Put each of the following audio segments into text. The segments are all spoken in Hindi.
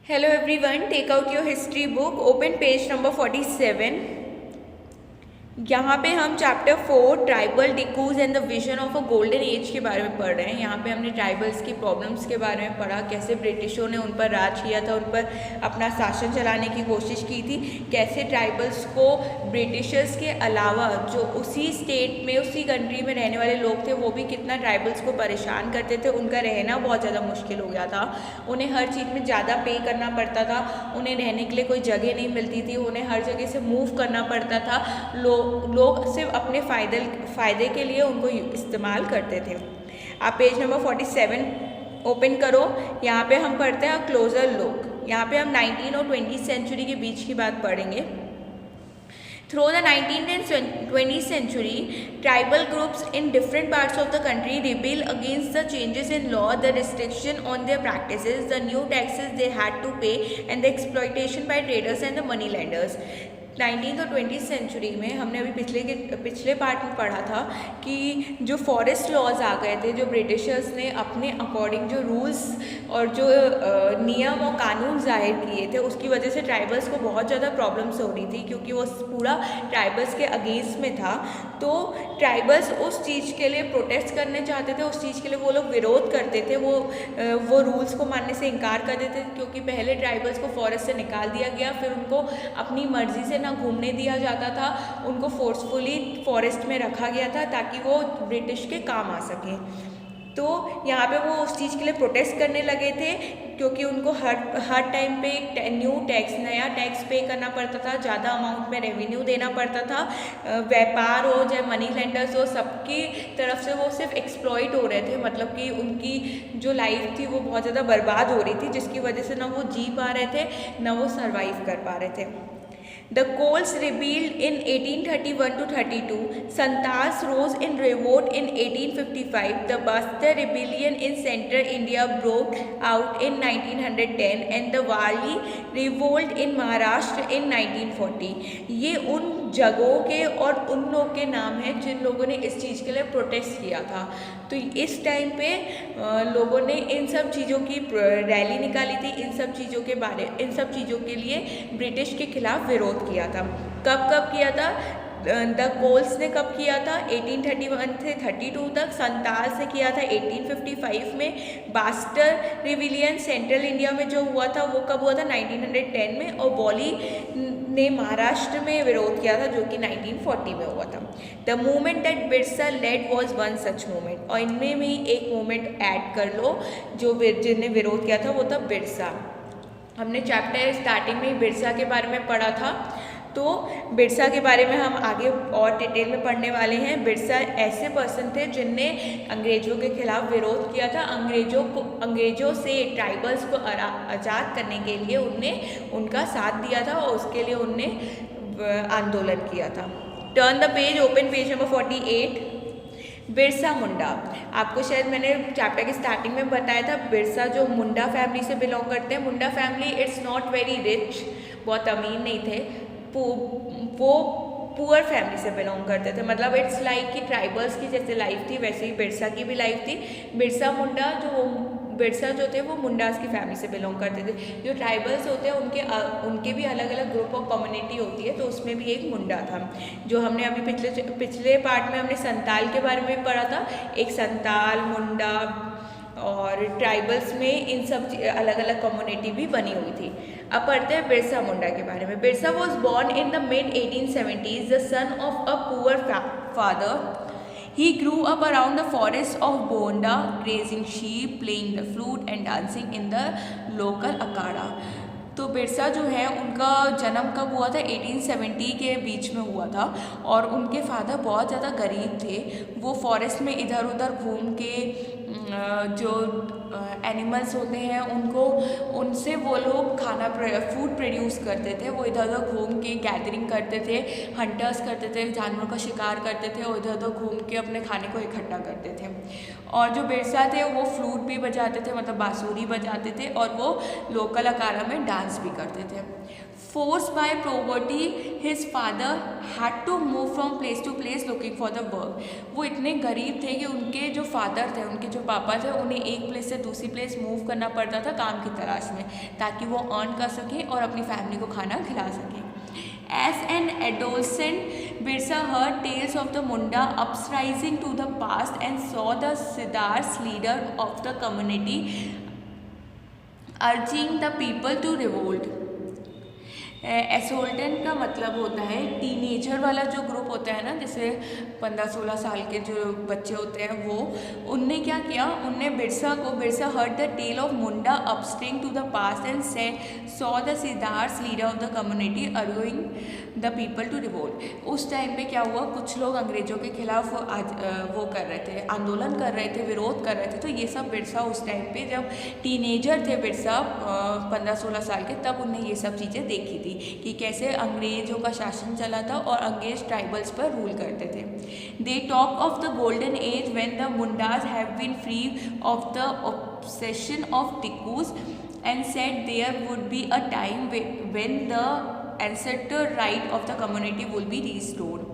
Hello everyone, take out your history book, open page number 47. यहाँ पे हम chapter 4 tribal dikus and the vision of a golden age के बारे में पढ़ रहे हैं। यहाँ पे हमने ट्राइबल्स की प्रॉब्लम्स के बारे में पढ़ा, कैसे ब्रिटिशों ने उन पर राज किया था, उन पर अपना शासन चलाने की कोशिश की थी, कैसे ट्राइबल्स को ब्रिटिशर्स के अलावा जो उसी स्टेट में उसी कंट्री में रहने वाले लोग थे वो भी कितना ट्राइबल्स को परेशान करते थे। उनका रहना बहुत ज़्यादा मुश्किल हो गया था, उन्हें हर चीज़ में ज़्यादा पे करना पड़ता था, उन्हें रहने के लिए कोई जगह नहीं मिलती थी, उन्हें हर जगह से मूव करना पड़ता था। लोग सिर्फ अपने फ़ायदे के लिए उनको इस्तेमाल करते थे। आप पेज नंबर 47 ओपन करो। यहाँ पे हम पढ़ते हैं क्लोजर लुक। यहाँ पे हम 19 और 20th सेंचुरी के बीच की बात पढ़ेंगे। Through the 19th and 20th century, tribal groups in different parts of the country rebelled against the changes in law, the restriction on their practices, the new taxes they had to pay, and the exploitation by traders and the money lenders. 19th और 20th सेंचुरी में हमने अभी पिछले पार्ट में पढ़ा था कि जो फॉरेस्ट लॉज आ गए थे, जो ब्रिटिशर्स ने अपने अकॉर्डिंग जो रूल्स और जो नियम और कानून जाहिर किए थे उसकी वजह से ट्राइबल्स को बहुत ज़्यादा प्रॉब्लम्स हो रही थी, क्योंकि वो पूरा ट्राइबल्स के अगेंस्ट में था। तो ट्राइबल्स उस चीज़ के लिए प्रोटेस्ट करने चाहते थे, उस चीज़ के लिए वो लोग विरोध करते थे, वो रूल्स को मानने से इनकार कर देते थे, क्योंकि पहले ट्राइबल्स को फॉरेस्ट से निकाल दिया गया, फिर उनको अपनी मर्जी से ना घूमने दिया जाता था, उनको फोर्सफुली फॉरेस्ट में रखा गया था ताकि वो ब्रिटिश के काम आ सकें। तो यहाँ पे वो उस चीज़ के लिए प्रोटेस्ट करने लगे थे, क्योंकि उनको हर टाइम पे एक नया टैक्स पे करना पड़ता था, ज़्यादा अमाउंट में रेवेन्यू देना पड़ता था। व्यापार हो चाहे मनी लेंडर्स हो, सबकी तरफ से वो सिर्फ एक्सप्लॉइट हो रहे थे, मतलब कि उनकी जो लाइफ थी वो बहुत ज़्यादा बर्बाद हो रही थी, जिसकी वजह से ना वो जी पा रहे थे ना वो सर्वाइव कर पा रहे थे। The Coles rebelled in 1831 to 32. Santals rose in revolt in 1855. The Bastar rebellion in central India broke out in 1910 and the Wali revolt in Maharashtra in 1940. ये उन जगहों के और उन लोग के नाम हैं जिन लोगों ने इस चीज़ के लिए प्रोटेस्ट किया था। तो इस टाइम पे लोगों ने इन सब चीज़ों की रैली निकाली थी, इन सब चीज़ों के लिए ब्रिटिश के खिलाफ विरोध किया था। कब किया था? द कोल्स ने कब किया था? 1831 से 32 तक। संताल से किया था 1855 में। बास्टर रिविलियन सेंट्रल इंडिया में जो हुआ था वो कब हुआ था? 1910 में। और वॉली ने महाराष्ट्र में विरोध किया था जो कि 1940 में हुआ था। The movement that Birsa led was one such movement. और इनमें भी एक मूवमेंट ऐड कर लो जिनने विरोध किया था, वो था बिरसा। हमने चैप्टर स्टार्टिंग में ही बिरसा के बारे में पढ़ा था, तो बिरसा के बारे में हम आगे और डिटेल में पढ़ने वाले हैं। बिरसा ऐसे पर्सन थे जिनने अंग्रेज़ों के खिलाफ विरोध किया था। अंग्रेज़ों से ट्राइबल्स को आज़ाद करने के लिए उनने उनका साथ दिया था और उसके लिए उनने आंदोलन किया था। Turn the page, open page number 48। Birsa Munda, आपको शायद मैंने चैप्टर की स्टार्टिंग में बताया था, बिरसा जो मुंडा फैमिली से बिलोंग करते हैं। Munda family it's not very rich, बहुत अमीर नहीं थे, वो पुअर फैमिली से बिलोंग करते थे। मतलब इट्स लाइक कि ट्राइबल्स की जैसे लाइफ थी वैसे ही बिरसा की भी लाइफ थी। बिरसा जो थे वो मुंडास की फैमिली से बिलोंग करते थे। जो ट्राइबल्स होते हैं उनके भी अलग अलग ग्रुप ऑफ कम्युनिटी होती है, तो उसमें भी एक मुंडा था। जो हमने अभी पिछले पार्ट में हमने संताल के बारे में पढ़ा था। एक संताल, मुंडा और ट्राइबल्स में इन सब अलग अलग कम्युनिटी भी बनी हुई थी। अब पढ़ते हैं बिरसा मुंडा के बारे में। Birsa was born in the mid 1870s, the son of a poor father. He grew up around the forest of Bonda, grazing sheep, playing the flute and dancing in the local akhada. तो बिरसा जो है उनका जन्म कब हुआ था? 1870 के बीच में हुआ था। और उनके फादर बहुत ज़्यादा गरीब थे। वो फॉरेस्ट में इधर उधर घूम के जो एनिमल्स होते हैं उनसे वो लोग फूड प्रोड्यूस करते थे। वो इधर उधर घूम के गैदरिंग करते थे, हंटर्स करते थे, जानवरों का शिकार करते थे और इधर उधर घूम के अपने खाने को इकट्ठा करते थे। और जो बिरसा थे वो फ्लूट भी बजाते थे, मतलब बांसुरी बजाते थे, और वो लोकल अखाड़ा में डांस भी करते थे। Forced by poverty, his father had to move from place to place looking for the work. वो इतने गरीब थे कि उनके जो फादर थे, उनके जो पापा थे, उन्हें एक प्लेस से दूसरी प्लेस मूव करना पड़ता था काम की तलाश में, ताकि वो अर्न कर सके और अपनी फैमिली को खाना खिला सके। As an adolescent, Birsa heard tales of the Munda uprising to the past and saw the Siddharth leader of the community urging the people to revolt. एसोल्टेंट का मतलब होता है टीनेजर वाला जो ग्रुप होता है ना, जैसे 15-16 साल के जो बच्चे होते हैं वो, उनने क्या किया, उनने Birsa heard the tale of Munda अपस्ट्रिंग to the past and saw the sardars leader of the community arguing the people to revolt. उस टाइम पे क्या हुआ, कुछ लोग अंग्रेजों के खिलाफ वो कर रहे थे, आंदोलन कर रहे थे, विरोध कर रहे थे। तो ये सब बिरसा उस टाइम पे जब टीनेजर थे बिरसा 15-16 साल के, तब उनने ये सब चीज़ें देखी थी कि कैसे अंग्रेजों का शासन चला था और अंग्रेज ट्राइबल्स पर रूल करते थे। They talk of the golden age when the Mundas have been free of the obsession of dikus and said there would be a time when the ancestor right of the community will be restored.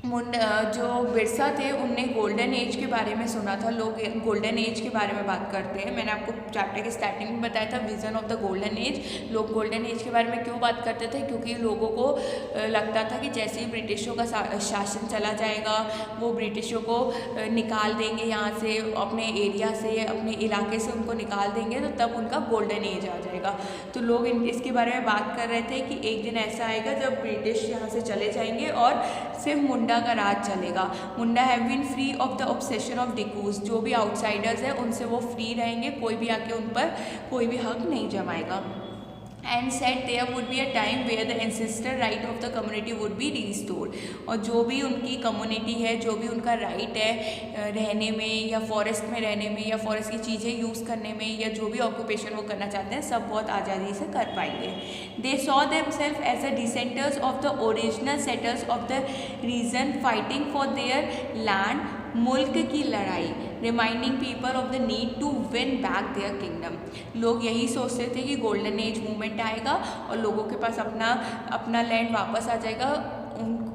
जो बिरसा थे उनने गोल्डन एज के बारे में सुना था। लोग गोल्डन एज के बारे में बात करते हैं, मैंने आपको चैप्टर के स्टार्टिंग में बताया था vision of the golden as. लोग गोल्डन एज के बारे में क्यों बात करते थे, क्योंकि लोगों को लगता था कि जैसे ही ब्रिटिशों का शासन चला जाएगा वो ब्रिटिशों को निकाल देंगे यहाँ से, अपने एरिया से, अपने इलाके से उनको निकाल देंगे, तो तब उनका गोल्डन एज आ जाएगा। तो लोग इसके बारे में बात कर रहे थे कि एक दिन ऐसा आएगा जब ब्रिटिश यहाँ से चले जाएंगे और सिर्फ मुंडा का राज चलेगा। Munda have been free of the obsession of dikus, जो भी आउटसाइडर्स है उनसे वो फ्री रहेंगे, कोई भी आके उन पर कोई भी हक नहीं जमाएगा। And said there would be a time where the ancestor right of the community would be restored, और जो भी उनकी कम्युनिटी है, जो भी उनका राइट है रहने में या फॉरेस्ट में रहने में या फॉरेस्ट की चीज़ें यूज़ करने में या जो भी ऑक्यूपेशन वो करना चाहते हैं, सब बहुत आज़ादी से कर पाएंगे। They saw themselves as a descendants of the original settlers of the region fighting for their land, मुल्क की लड़ाई, reminding people of the need to win back their kingdom. लोग यही सोचते थे कि गोल्डन एज मूवमेंट आएगा और लोगों के पास अपना लैंड वापस आ जाएगा,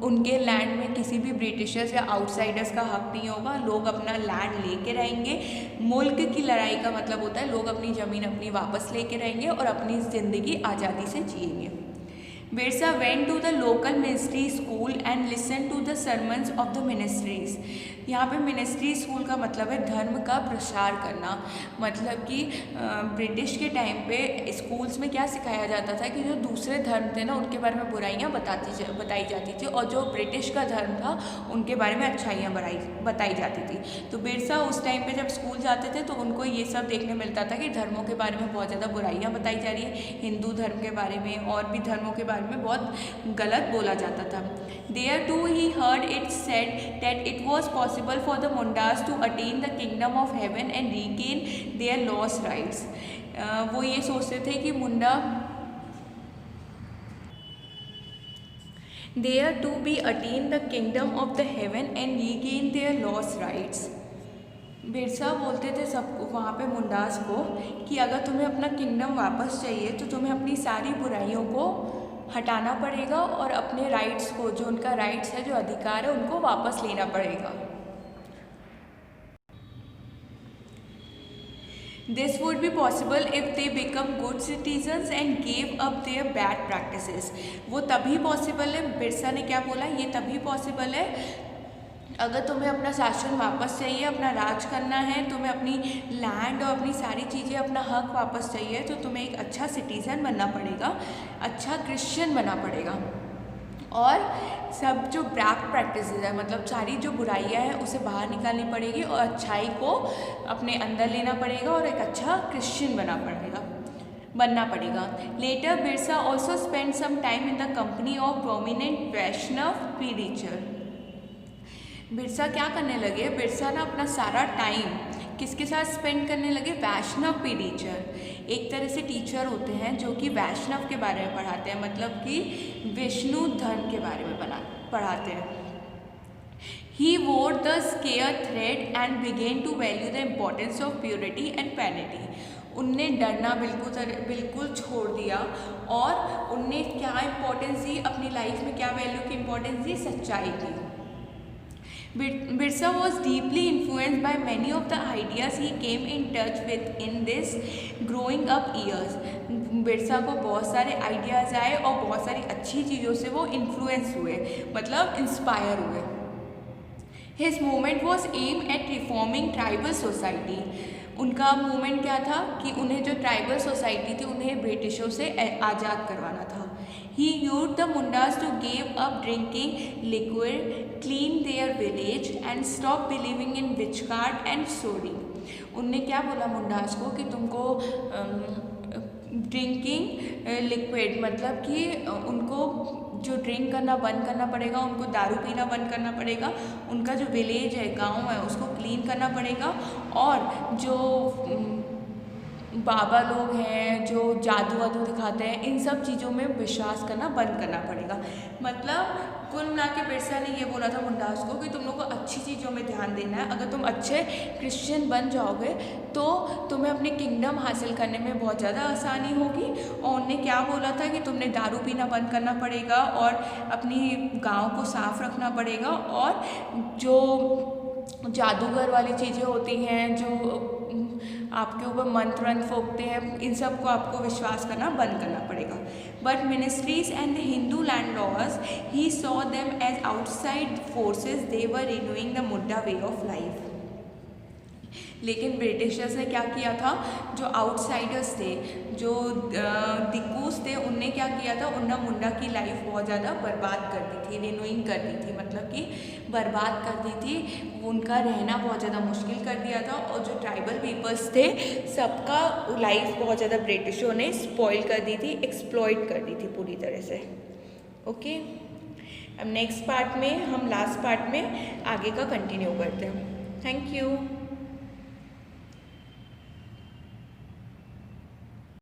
उनके लैंड में किसी भी ब्रिटिशर्स या आउटसाइडर्स का हक नहीं होगा, लोग अपना लैंड लेके रहेंगे। मुल्क की लड़ाई का मतलब होता है लोग अपनी ज़मीन अपनी वापस लेके रहेंगे और अपनी ज़िंदगी आज़ादी से जिएंगे। Birsa went to the local ministry school and listen to the sermons of the ministries. यहाँ पे मिनिस्ट्री स्कूल का मतलब है धर्म का प्रसार करना, मतलब कि ब्रिटिश के टाइम पे स्कूल्स में क्या सिखाया जाता था कि जो दूसरे धर्म थे ना उनके बारे में बुराइयाँ बताई जाती थी, और जो ब्रिटिश का धर्म था उनके बारे में अच्छाइयाँ बताई जाती थी। तो बिरसा उस टाइम पे जब स्कूल जाते थे तो उनको ये सब देखने मिलता था कि धर्मों के बारे में बहुत ज़्यादा बुराइयाँ बताई जा रही है, हिंदू धर्म के बारे में और भी धर्मों के बारे में बहुत गलत बोला जाता था। There too he heard it said that it was possible for the Mundas to attain the kingdom of heaven and regain their lost rights. वो ये सोचते थे कि Munda there to be attain the kingdom of the heaven and regain their lost rights. Birsa बोलते थे सबको वहाँ पे मुंडास को कि अगर तुम्हें अपना किंगडम वापस चाहिए तो तुम्हें अपनी सारी बुराइयों को हटाना पड़ेगा और अपने राइट्स को, जो उनका राइट्स है, जो अधिकार है, उनको वापस लेना पड़ेगा। This would be possible if they become good citizens and gave up there bad practices. वो तभी पॉसिबल है, बिरसा ने क्या बोला, ये तभी पॉसिबल है अगर तुम्हें अपना शासन वापस चाहिए, अपना राज करना है, तुम्हें अपनी लैंड और अपनी सारी चीज़ें, अपना हक वापस चाहिए, तो तुम्हें एक अच्छा सिटीज़न बनना पड़ेगा, अच्छा क्रिश्चियन बनना पड़ेगा, और सब जो बैड प्रैक्टिसेस है, मतलब सारी जो बुराइयां हैं उसे बाहर निकालनी पड़ेगी और अच्छाई को अपने अंदर लेना पड़ेगा और एक अच्छा क्रिश्चियन बनना पड़ेगा। Later Birsa also spend some time in the company of prominent Vaishnav preacher. Birsa क्या करने लगे, बिरसा ना अपना सारा टाइम किसके साथ स्पेंड करने लगे, वैष्णव प्रीचर। एक तरह से टीचर होते हैं जो कि वैष्णव के बारे में पढ़ाते हैं, मतलब कि विष्णु धर्म के बारे में पढ़ाते हैं। He wore the sacred thread and began to value the importance of purity and piety. उनने डरना बिल्कुल छोड़ दिया और उनने क्या इम्पोर्टेंस दी अपनी लाइफ में, क्या वैल्यू की इम्पोर्टेंस दी, सच्चाई की। Birsa was deeply influenced by many of the ideas he came in touch with in this growing up years. Birsa को बहुत सारे आइडियाज़ आए और बहुत सारी अच्छी चीज़ों से वो इन्फ्लुएंस हुए, मतलब इंस्पायर हुए. His movement was aimed at reforming tribal society. उनका मूवमेंट क्या था कि उन्हें जो ट्राइबल सोसाइटी थी उन्हें ब्रिटिशों से आज़ाद करवाना था. He used the Mundas to give up drinking liquid, clean their village and stop believing in witchcraft and sorry. उनने क्या बोला मुंडास को कि तुमको ड्रिंकिंग लिक्विड मतलब कि उनको जो ड्रिंक करना बंद करना पड़ेगा, उनको दारू पीना बंद करना पड़ेगा, उनका जो विलेज है, गांव है, उसको क्लीन करना पड़ेगा और जो बाबा लोग हैं जो जादू वादू दिखाते हैं इन सब चीज़ों में विश्वास करना बंद करना पड़ेगा. मतलब कुल मिला के बिरसा ने ये बोला था मुंडास को कि तुम लोग को अच्छी चीज़ों में ध्यान देना है. अगर तुम अच्छे क्रिश्चियन बन जाओगे तो तुम्हें अपने किंगडम हासिल करने में बहुत ज़्यादा आसानी होगी. और उन्हें क्या बोला था कि तुमने दारू पीना बंद करना पड़ेगा और अपनी गाँव को साफ रखना पड़ेगा और जो जादूगर वाली चीज़ें होती हैं, जो आपके ऊपर मंत्र वंत्र फोकते हैं, इन सब को आपको विश्वास करना बंद करना पड़ेगा. But ministries and the Hindu land laws he saw them as outside forces, they were renewing the Munda way of life. लेकिन ब्रिटिशर्स ने क्या किया था, जो आउटसाइडर्स थे, जो दिक्कूस थे, उनने क्या किया था, उन्ना मुंडा की लाइफ बहुत ज़्यादा बर्बाद कर दी थी, रिन्यूइंग कर दी थी, मतलब कि बर्बाद कर दी थी. उनका रहना बहुत ज़्यादा मुश्किल कर दिया था और जो ट्राइबल पीपल्स थे सबका लाइफ बहुत ज़्यादा ब्रिटिशों ने स्पॉइल कर दी थी, एक्सप्लॉइट कर दी थी पूरी तरह से. ओके, अब नेक्स्ट पार्ट में हम लास्ट पार्ट में आगे का कंटिन्यू करते हैं. Thank you.